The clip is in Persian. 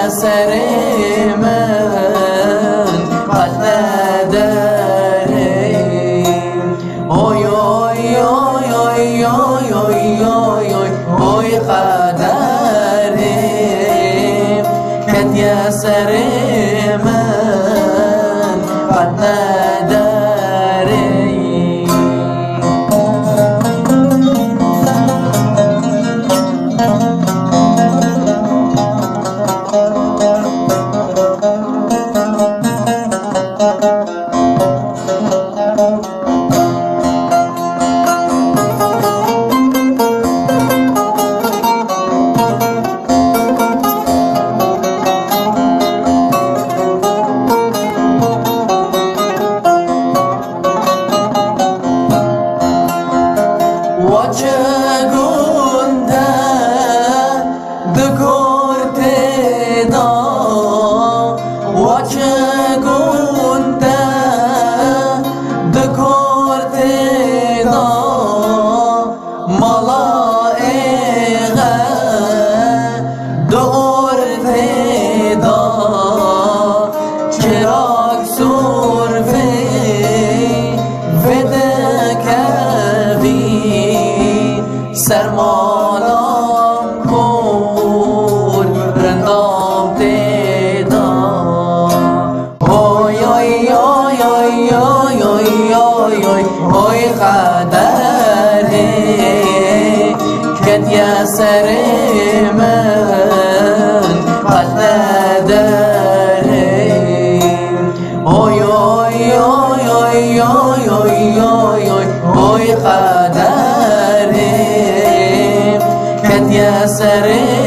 سر من قد نداره اوی اوی اوی اوی اوی اوی اوی اوی قدره کت یا سر من قد نداره سرمالام کن رندام تیدا اوی اوی اوی اوی اوی اوی اوی اوی قدره کت یا سر من قد نداره اوی اوی اوی اوی اوی اوی اوی قدره یا سر